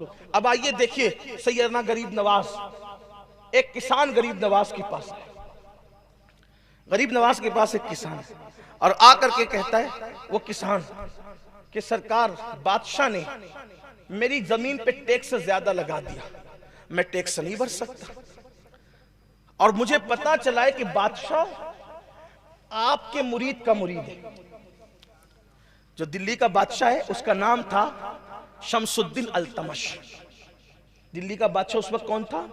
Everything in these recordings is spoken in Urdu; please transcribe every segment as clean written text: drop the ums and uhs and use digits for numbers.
اب آئیے دیکھیے سیدنا غریب نواز، ایک کسان غریب نواز کے پاس ہے، غریب نواز کے پاس ایک کسان ہے اور آ کر کے کہتا ہے وہ کسان کہ سرکار بادشاہ نے میری زمین پہ ٹیکس زیادہ لگا دیا، میں ٹیکس نہیں بھر سکتا، اور مجھے پتا چلا ہے کہ بادشاہ آپ کے مرید کا مرید ہے۔ جو دلی کا بادشاہ ہے اس کا نام تھا شمس الدین التمش۔ دلی کا بادشاہ اس وقت کون تھا؟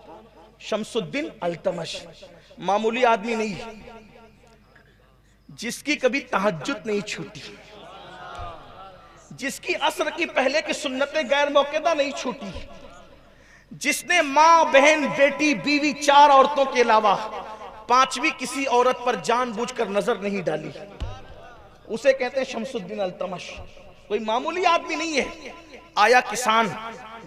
شمس الدین التمش، معمولی آدمی نہیں، جس کی کبھی تہجد نہیں چھوٹی، جس کی عصر کی پہلے کی سنتیں غیر موقعہ نہیں چھوٹی، جس نے ماں بہن بیٹی بیوی 4 عورتوں کے علاوہ 5ویں کسی عورت پر جان بوجھ کر نظر نہیں ڈالی، اسے کہتے ہیں شمس الدین التمش۔ کوئی معمولی آدمی نہیں ہے۔ آیا کسان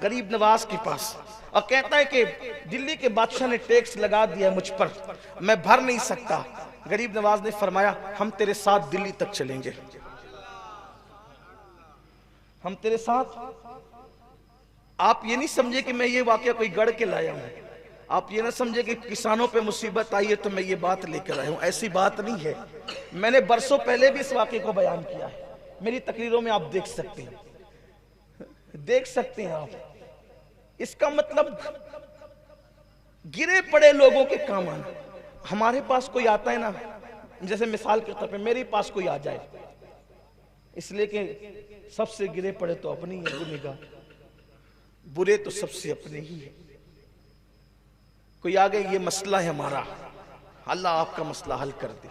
غریب نواز کے پاس اور کہتا ہے کہ دلی کے بادشاہ نے ٹیکس لگا دیا مجھ پر، میں بھر نہیں سکتا۔ غریب نواز نے فرمایا ہم تیرے ساتھ دلی تک چلیں گے، ہم تیرے ساتھ۔ آپ یہ نہیں سمجھے کہ میں یہ واقعہ کوئی گڑھ کے لایا ہوں، آپ یہ نہ سمجھے کہ کسانوں پہ مصیبت آئی ہے تو میں یہ بات لے کر آیا ہوں، ایسی بات نہیں ہے۔ میں نے برسوں پہلے بھی اس واقعے کو بیان کیا ہے، میری تقریروں میں آپ دیکھ سکتے ہیں آپ۔ اس کا مطلب گرے پڑے لوگوں کے کام آنا۔ ہمارے پاس کوئی آتا ہے نا، جیسے مثال کے طور پہ میرے پاس کوئی آ جائے، اس لیے کہ سب سے گرے پڑے تو اپنی ہی ہے نگاہ، برے تو سب سے اپنے ہی ہے۔ کوئی آگے یہ مسئلہ ہے ہمارا، اللہ آپ کا مسئلہ حل کر دے۔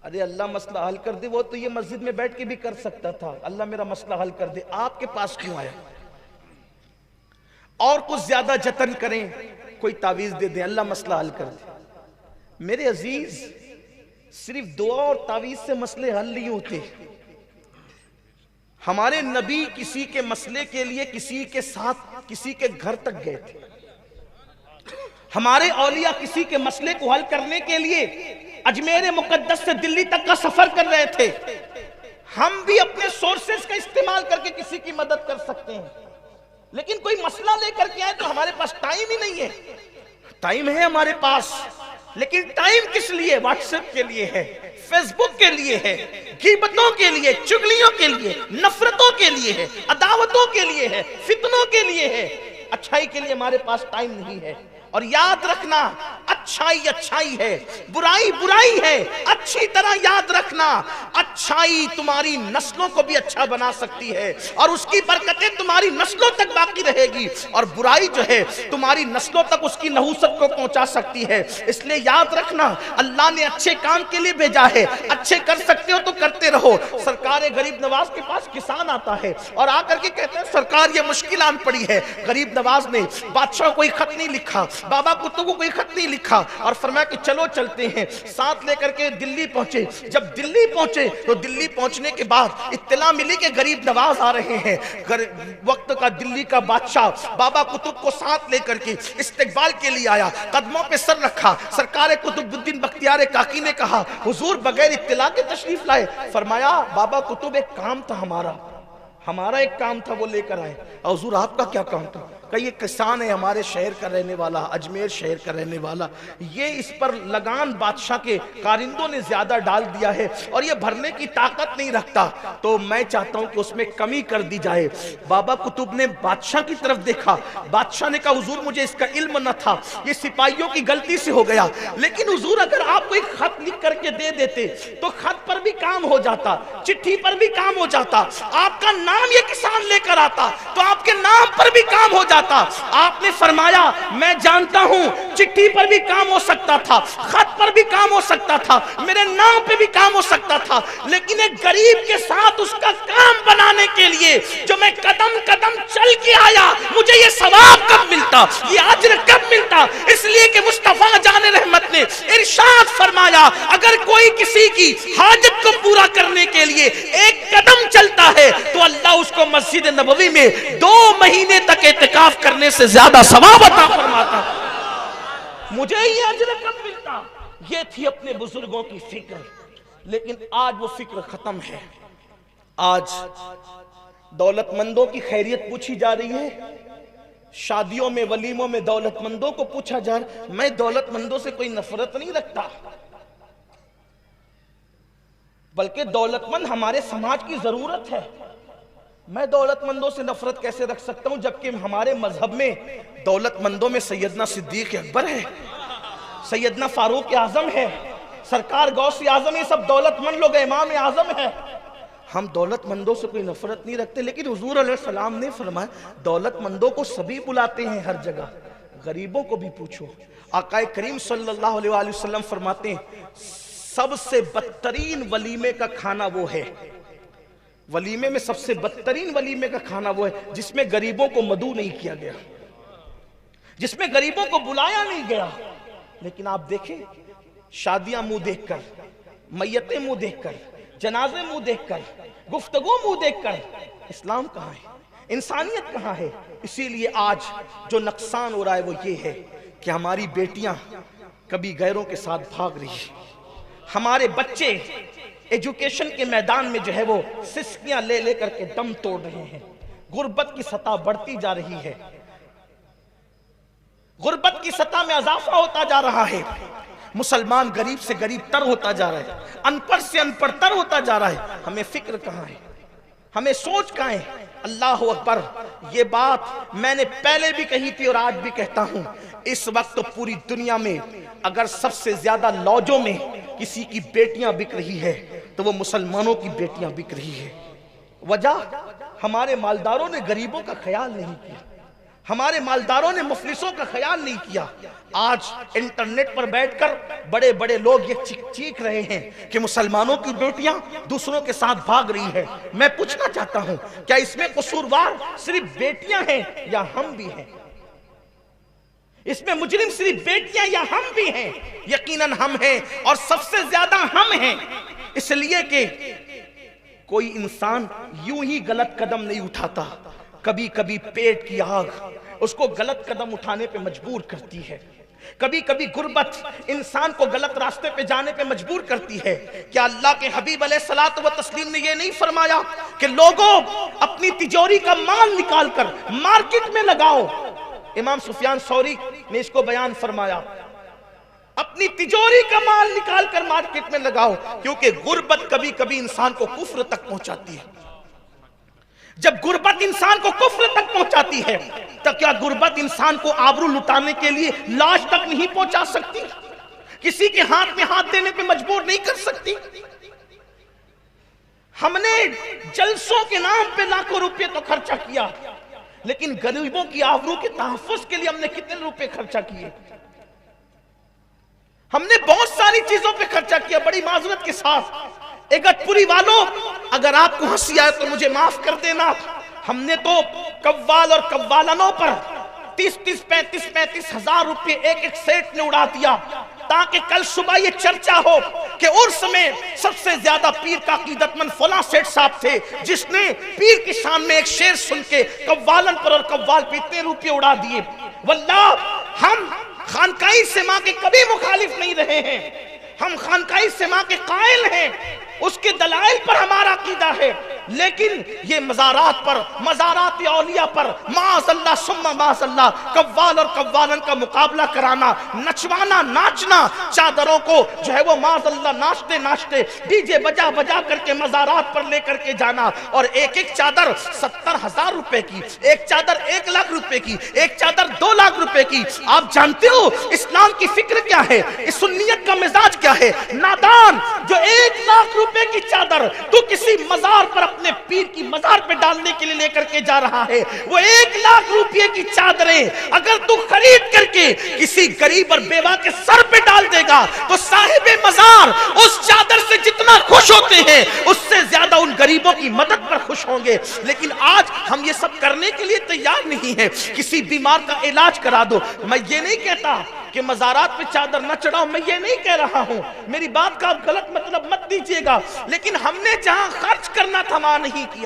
ارے اللہ مسئلہ حل کر دے، وہ تو یہ مسجد میں بیٹھ کے بھی کر سکتا تھا، اللہ میرا مسئلہ حل کر دے، آپ کے پاس کیوں آیا؟ اور کچھ زیادہ جتن کریں، کوئی تعویذ دے دیں، اللہ مسئلہ حل کر دے۔ میرے عزیز، صرف دعا اور تعویذ سے مسئلے حل نہیں ہوتے۔ ہمارے نبی کسی کے مسئلے کے لیے کسی کے ساتھ کسی کے گھر تک گئے تھے، ہمارے اولیاء کسی کے مسئلے کو حل کرنے کے لیے اجمیر مقدس سے دلی تک کا سفر کر رہے تھے۔ ہم بھی اپنے سورسز کا استعمال کر کے کسی کی مدد کر سکتے ہیں، لیکن کوئی مسئلہ لے کر کے آئے تو ہمارے پاس ٹائم ہی نہیں ہے۔ ٹائم ہے ہمارے پاس، لیکن ٹائم کس لیے؟ واٹس ایپ کے لیے ہے، فیس بک کے لیے ہے، غیبتوں کے لیے، چگلیوں کے لیے، نفرتوں کے لیے ہے، عداوتوں کے لیے ہے، فتنوں کے لیے ہے۔ اچھائی کے لیے ہمارے پاس ٹائم نہیں ہے۔ اور یاد رکھنا، اچھائی اچھائی ہے، برائی برائی ہے، اچھی طرح یاد رکھنا، اچھائی تمہاری نسلوں کو بھی اچھا بنا سکتی ہے اور اس کی برکتیں تمہاری نسلوں تک باقی رہے گی، اور برائی جو ہے تمہاری نسلوں تک اس کی نحوست کو پہنچا سکتی ہے۔ اس لیے یاد رکھنا، اللہ نے اچھے کام کے لیے بھیجا ہے، اچھے کر سکتے ہو تو کرتے رہو۔ سرکار غریب نواز کے پاس کسان آتا ہے اور آ کر کے کہتے ہیں سرکار یہ مشکل آن پڑی ہے۔ غریب نواز نے بادشاہ کو کوئی خط نہیں لکھا، بابا کتب کو کوئی خط نہیں لکھا، اور فرمایا کہ چلو چلتے ہیں۔ ساتھ لے کر کے دلی پہنچے۔ جب دلی پہنچے تو دلی پہنچنے کے بعد اطلاع ملی کہ غریب نواز آ رہے ہیں۔ وقت کا دلی کا بادشاہ بابا کتب کو ساتھ لے کر کے استقبال کے لیے آیا، قدموں پہ سر رکھا۔ سرکار قطب الدین بختیار کاکی نے کہا حضور بغیر اطلاع کے تشریف لائے؟ فرمایا بابا کتب ایک کام تھا ہمارا ایک کام تھا وہ لے کر آئے۔ حضور آپ کا کیا کام تھا؟ کہ یہ کسان ہے ہمارے شہر کا رہنے والا، اجمیر شہر کا رہنے والا، یہ اس پر لگان بادشاہ کے کارندوں نے زیادہ ڈال دیا ہے اور یہ بھرنے کی طاقت نہیں رکھتا، تو میں چاہتا ہوں کہ اس میں کمی کر دی جائے۔ بابا کتب نے بادشاہ کی طرف دیکھا، بادشاہ نے کہا حضور مجھے اس کا علم نہ تھا، یہ سپاہیوں کی غلطی سے ہو گیا، لیکن حضور اگر آپ کو ایک خط لکھ کر کے دے دیتے تو خط پر بھی کام ہو جاتا، چٹھی پر بھی کام ہو جاتا، آپ کا نام یہ کسان لے کر آتا تو آپ کے نام پر بھی کام ہو جاتا۔ آپ نے فرمایا میں جانتا ہوں چٹھی پر بھی کام ہو سکتا تھا، خط پر بھی کام ہو سکتا تھا، میرے نام پہ بھی کام ہو سکتا تھا، لیکن ایک غریب کے ساتھ اس کا کام بنانے کے لیے جو میں قدم قدم چل کے آیا، مجھے یہ ثواب کب ملتا، یہ اجر کب ملتا؟ اس لیے کہ مصطفیٰ جان رحمت نے ارشاد فرمایا اگر کوئی کسی کی حاجت کو پورا کرنے کے لیے ایک قدم چلتا ہے تو اللہ اس کو مسجد نبوی میں 2 مہینے تک اعتکاف کرنے سے زیادہ ثواب عطا فرماتا۔ مجھے یہ اجر کب ملتا؟ یہ تھی اپنے بزرگوں کی فکر، لیکن آج وہ فکر ختم ہے۔ آج دولت مندوں کی خیریت پوچھی جا رہی ہے، شادیوں میں ولیموں میں دولت مندوں کو پوچھا جائے، میں دولت مندوں سے کوئی نفرت نہیں رکھتا، بلکہ دولت مند ہمارے سماج کی ضرورت ہے۔ میں دولت مندوں سے نفرت کیسے رکھ سکتا ہوں جبکہ ہمارے مذہب میں دولت مندوں میں سیدنا صدیق اکبر ہے، سیدنا فاروق اعظم ہے، سرکار غوث اعظم، یہ سب دولت مند لوگ، امام اعظم ہے۔ ہم دولت مندوں سے کوئی نفرت نہیں رکھتے، لیکن حضور علیہ السلام نے فرمایا دولت مندوں کو سبھی بلاتے ہیں ہر جگہ، غریبوں کو بھی پوچھو۔ آقا کریم صلی اللہ علیہ وآلہ وسلم فرماتے ہیں سب سے بدترین ولیمے کا کھانا وہ ہے، ولیمے میں سب سے بدترین ولیمے کا کھانا وہ ہے جس میں غریبوں کو مدعو نہیں کیا گیا، جس میں غریبوں کو بلایا نہیں گیا۔ لیکن آپ دیکھیں شادیاں منہ دیکھ کر، میتیں منہ دیکھ کر، جنازے منہ دیکھ کر، گفتگو منہ دیکھ کر، اسلام کہاں ہے، انسانیت کہاں ہے؟ اسی لیے آج جو نقصان ہو رہا ہے وہ یہ ہے کہ ہماری بیٹیاں کبھی غیروں کے ساتھ بھاگ رہی ہیں، ہمارے بچے ایجوکیشن کے میدان میں جو ہے وہ سسکیاں لے لے کر کے دم توڑ رہے ہیں، غربت کی سطح بڑھتی جا رہی ہے، غربت کی سطح میں اضافہ ہوتا جا رہا ہے، مسلمان غریب سے غریب تر ہوتا جا رہا ہے، ان پڑھ سے ان پڑھ تر ہوتا جا رہا ہے۔ ہمیں فکر کہاں ہے، ہمیں سوچ کہاں ہے؟ اللہ اکبر، یہ بات میں نے پہلے بھی کہی تھی اور آج بھی کہتا ہوں، اس وقت تو پوری دنیا میں اگر سب سے زیادہ لاجوں میں کسی کی بیٹیاں بک رہی ہے تو وہ مسلمانوں کی بیٹیاں بک رہی ہے۔ وجہ ہمارے مالداروں نے غریبوں کا خیال نہیں کیا، ہمارے مالداروں نے مفلسوں کا خیال نہیں کیا۔ آج انٹرنیٹ پر بیٹھ کر بڑے بڑے لوگ یہ چیخ رہے ہیں کہ مسلمانوں کی بیٹیاں دوسروں کے ساتھ بھاگ رہی ہیں۔ میں پوچھنا چاہتا ہوں کیا اس میں قصوروار صرف بیٹیاں ہیں یا ہم بھی ہیں؟ اس میں مجرم صرف بیٹیاں یا ہم بھی ہیں؟ یقیناً ہم ہیں، اور سب سے زیادہ ہم ہیں، اس لیے کہ کوئی انسان یوں ہی غلط قدم نہیں اٹھاتا، کبھی کبھی پیٹ کی آگ اس کو غلط قدم اٹھانے پہ مجبور کرتی ہے، کبھی کبھی غربت انسان کو غلط راستے پہ جانے پہ مجبور کرتی ہے۔ کیا اللہ کے حبیب علیہ الصلوۃ والتسلیم نے یہ نہیں فرمایا کہ لوگوں اپنی تجوری کا مال نکال کر مارکیٹ میں لگاؤ؟ امام سفیان ثوری نے اس کو بیان فرمایا، اپنی تجوری کا مال نکال کر مارکیٹ میں لگاؤ، کیونکہ غربت کبھی کبھی انسان کو کفر تک پہنچاتی ہے۔ جب غربت انسان کو کفر تک پہنچاتی ہے تو کیا غربت انسان کو آبرو لٹانے کے لیے لاش تک نہیں پہنچا سکتی؟ کسی کے ہاتھ میں ہاتھ دینے پہ مجبور نہیں کر سکتی؟ ہم نے جلسوں کے نام پہ لاکھوں روپے تو خرچہ کیا، لیکن غریبوں کی آبرو کے تحفظ کے لیے ہم نے کتنے روپے خرچہ کیے؟ ہم نے بہت ساری چیزوں پہ خرچہ کیا۔ بڑی معذرت کے ساتھ ایگتپوری والوں، اگر آپ کو ہنسی آئے تو مجھے معاف کر دینا، ہم نے تو قوال اور قوالنوں پر 35 ہزار روپے ایک ایک سیٹ نے اڑا دیا، تاکہ کل صبح یہ چرچا ہو کہ عرس میں سب سے زیادہ پیر کا عقیدت مند فلاں سیٹ صاحب تھے جس نے پیر کی شان میں ایک شعر سن کے قوالن پر اور قوال پہ اتنے روپے اڑا دیے۔ واللہ ہم خانقاہی سما کے کبھی مخالف نہیں رہے ہیں، ہم خانقاہی سما کے قائل ہیں، اس کے دلائل پر ہمارا عقیدہ ہے، لیکن یہ مزارات پر، مزارات اولیاء پر معاذ اللہ ثم معاذ اللہ قوال اور قوالن کا مقابلہ کرانا، نچوانا، ناچنا، چادروں کو جو ہے وہ معاذ اللہ ناچتے ناچتے ڈی جے بجا بجا کر کے مزارات پر لے کر کے جانا، اور ایک ایک چادر 70,000 روپے کی، ایک چادر 1 لاکھ روپے کی، ایک چادر 2 لاکھ روپے کی۔ آپ جانتے ہو اسلام کی فکر کیا ہے، اس سنیت کا مزاج کیا ہے؟ نادان جو 1 لاکھ روپے کی چادر تو کسی مزار پر اپنے پیر کی مزار پہ ڈالنے کے لیے لے کر کے جا رہا ہے، وہ 1 لاکھ روپے کی چادریں اگر تو خرید کر کے کسی غریب اور بیوہ کے سر پہ ڈال دے گا تو صاحب مزار اس چادر سے جتنا خوش ہوتے ہیں اس سے زیادہ ان غریبوں کی مدد پر خوش ہوں گے۔ لیکن آج ہم یہ سب کرنے کے لیے تیار نہیں ہیں۔ کسی بیمار کا علاج کرا دو، میں یہ نہیں کہتا کہ مزارات پہ چادر نہ چڑھاؤ، میں یہ نہیں کہہ رہا ہوں، میری بات کا آپ غلط مطلب مت دیجیے گا، لیکن ہم نے جہاں خرچ کرنا تھا وہاں نہیں کیا۔